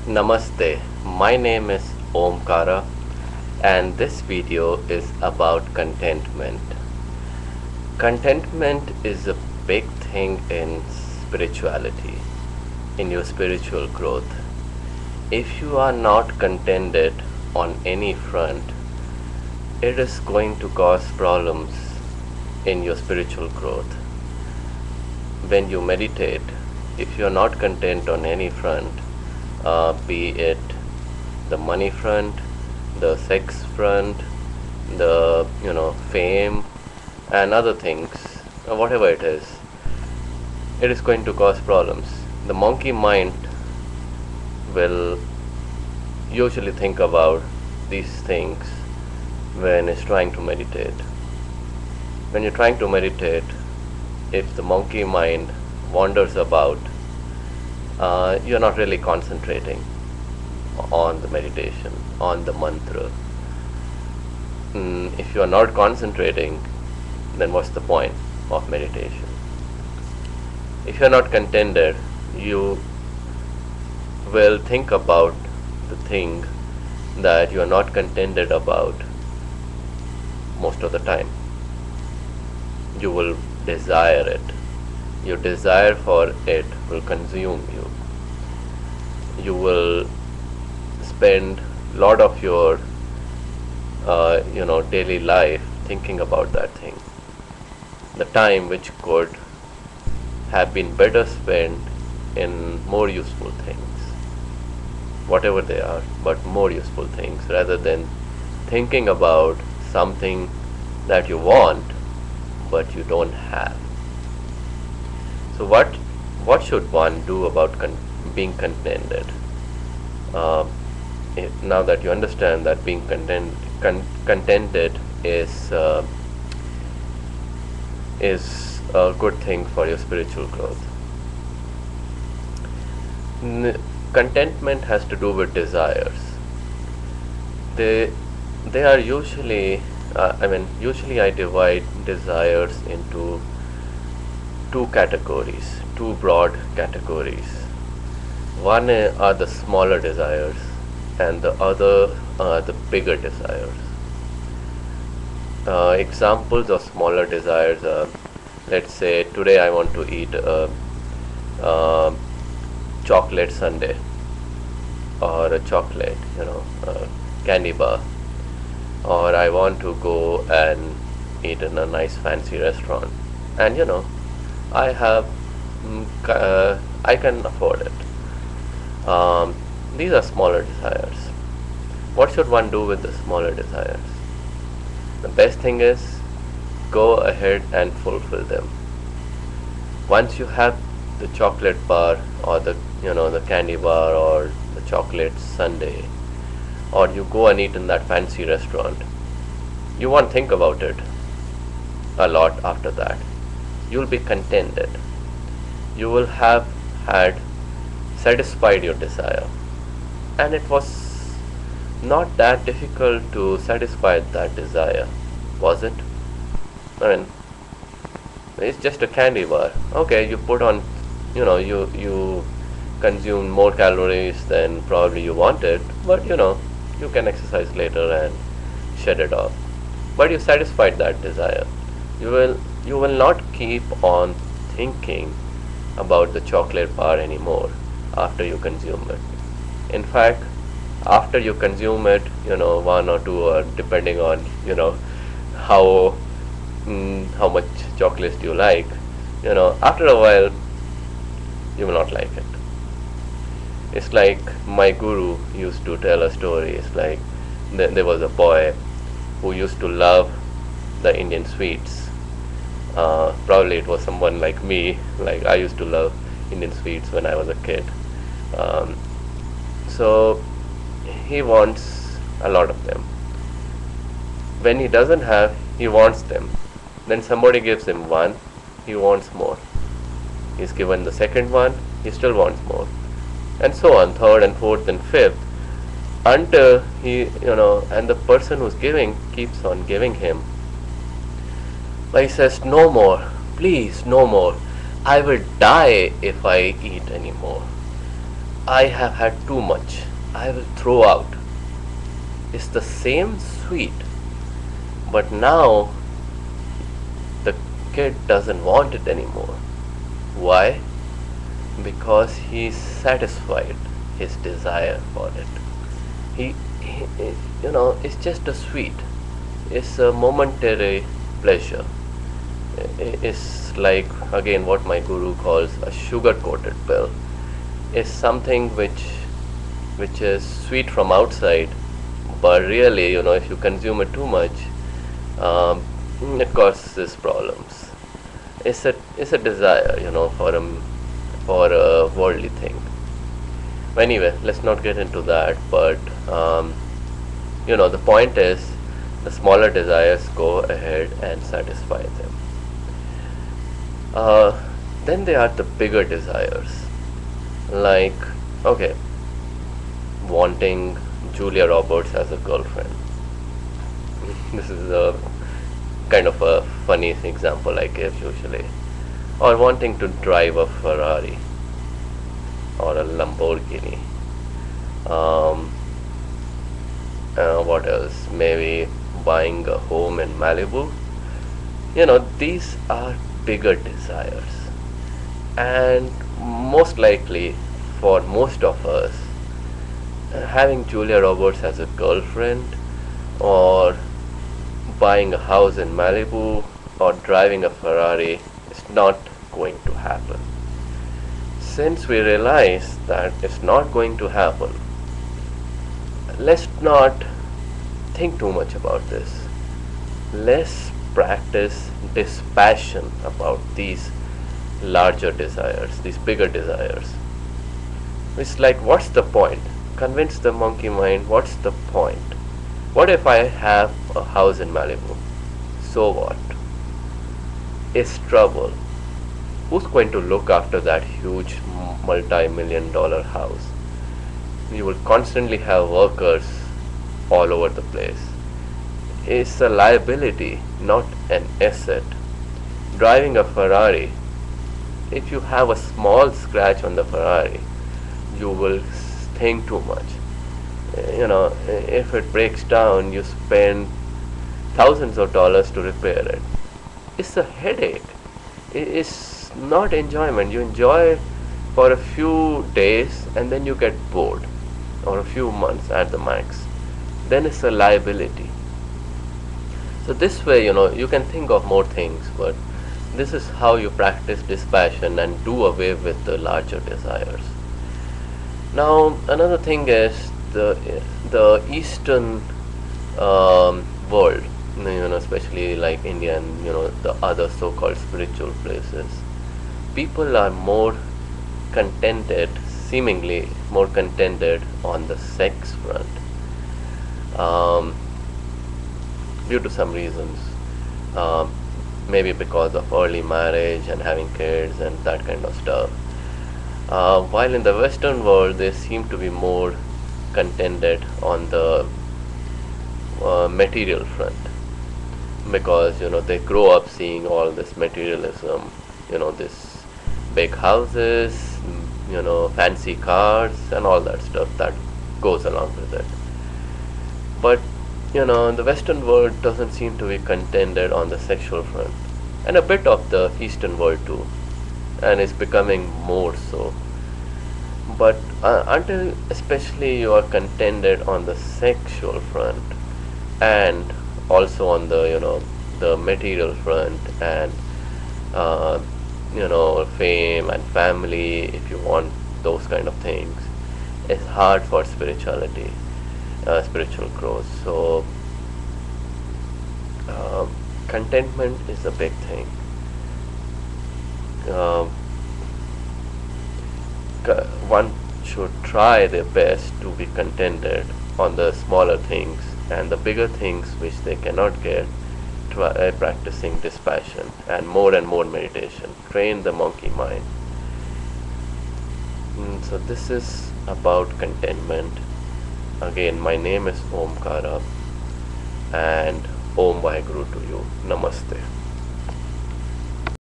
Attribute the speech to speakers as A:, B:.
A: Namaste, my name is Aum Cara and this video is about contentment. Contentment is a big thing in spirituality, in your spiritual growth. If you are not contented on any front, it is going to cause problems in your spiritual growth. When you meditate, if you are not content on any front, be it the money front, the sex front, the fame and other things, whatever it is going to cause problems. The monkey mind will usually think about these things when it's trying to meditate. When you're trying to meditate, if the monkey mind wanders about, you're not really concentrating on the meditation, on the mantra. If you are not concentrating, then what's the point of meditation? If you're not contented, you will think about the thing that you are not contented about most of the time. You will desire it. Your desire for it will consume you. You will spend a lot of your daily life thinking about that thing. The time which could have been better spent in more useful things, whatever they are, but more useful things, rather than thinking about something that you want but you don't have. So what should one do about being contented? Now that you understand that being contented is a good thing for your spiritual growth. Contentment has to do with desires. They are usually usually I divide desires into two broad categories. One are the smaller desires and the other are the bigger desires. Examples of smaller desires are, let's say today I want to eat a chocolate sundae or a chocolate, candy bar, or I want to go and eat in a nice fancy restaurant, and I have I can afford it. These are smaller desires. What should one do with the smaller desires? The best thing is go ahead and fulfill them. Once you have the chocolate bar or the candy bar or the chocolate sundae, or you go and eat in that fancy restaurant, you won't think about it a lot after that. You'll be contented. You will have had satisfied your desire, and it was not that difficult to satisfy that desire, was it? It's just a candy bar. Okay, you put on, you consume more calories than probably you wanted, but you can exercise later and shed it off. But you satisfied that desire. You will not keep on thinking about the chocolate bar anymore after you consume it. In fact, after you consume it, one or two, or depending on how much chocolates you like, after a while you will not like it. It's like my guru used to tell a story. It's like there was a boy who used to love the Indian sweets. Probably it was someone like me. Like I used to love Indian sweets when I was a kid. So he wants a lot of them. When he doesn't have, he wants them. Then somebody gives him one, he wants more. He's given the second one, he still wants more, and so on, third and fourth and fifth, until he, and the person who's giving keeps on giving him. But he says, no more, please, no more. I will die if I eat any more. I have had too much, I will throw out. It's the same sweet, but now the kid doesn't want it anymore. Why? Because he's satisfied his desire for it. He, it's just a sweet. It's a momentary pleasure. It's like, again, what my guru calls a sugar coated pill. It's something which is sweet from outside, but really, if you consume it too much, um, it causes problems. It's a desire, for a worldly thing. Anyway, let's not get into that. But the point is, the smaller desires, go ahead and satisfy them. Uh, then there are the bigger desires, like, okay, wanting Julia Roberts as a girlfriend. This is a kind of a funny example I give usually. Or wanting to drive a Ferrari or a Lamborghini. Um, what else? Maybe buying a home in Malibu. These are bigger desires. And most likely, for most of us, having Julia Roberts as a girlfriend, or buying a house in Malibu, or driving a Ferrari is not going to happen. Since we realize that it's not going to happen, let's not think too much about this. Let's practice dispassion about these larger desires, these bigger desires. It's like, what's the point? Convince the monkey mind, what's the point? What if I have a house in Malibu? So what? It's trouble. Who's going to look after that huge multi-million-dollar house? You will constantly have workers all over the place. It's a liability, not an asset. Driving a Ferrari, if you have a small scratch on the Ferrari, you will think too much. If it breaks down, you spend thousands of dollars to repair it. It's a headache. It's not enjoyment. You enjoy for a few days and then you get bored, or a few months at the max. Then it's a liability. So this way, you can think of more things, but this is how you practice dispassion and do away with the larger desires. Now, another thing is the Eastern world, especially like India and the other so-called spiritual places. People are more contented, seemingly more contented on the sex front, um, due to some reasons. Um, Maybe because of early marriage and having kids and that kind of stuff. While in the Western world, they seem to be more contented on the material front, because they grow up seeing all this materialism, this big houses, fancy cars and all that stuff that goes along with it. But the Western world doesn't seem to be contented on the sexual front, and a bit of the Eastern world too, and it's becoming more so. But until especially you are contented on the sexual front, and also on the the material front, and uh, fame and family, if you want those kind of things, it's hard for spirituality, spiritual growth. So uh, contentment is a big thing. uh, One should try their best to be contented on the smaller things, and the bigger things which they cannot get, try practicing dispassion and more meditation. Train the monkey mind. So this is about contentment. Again, my name is Aum Cara, and Om Vaheguru to you. Namaste.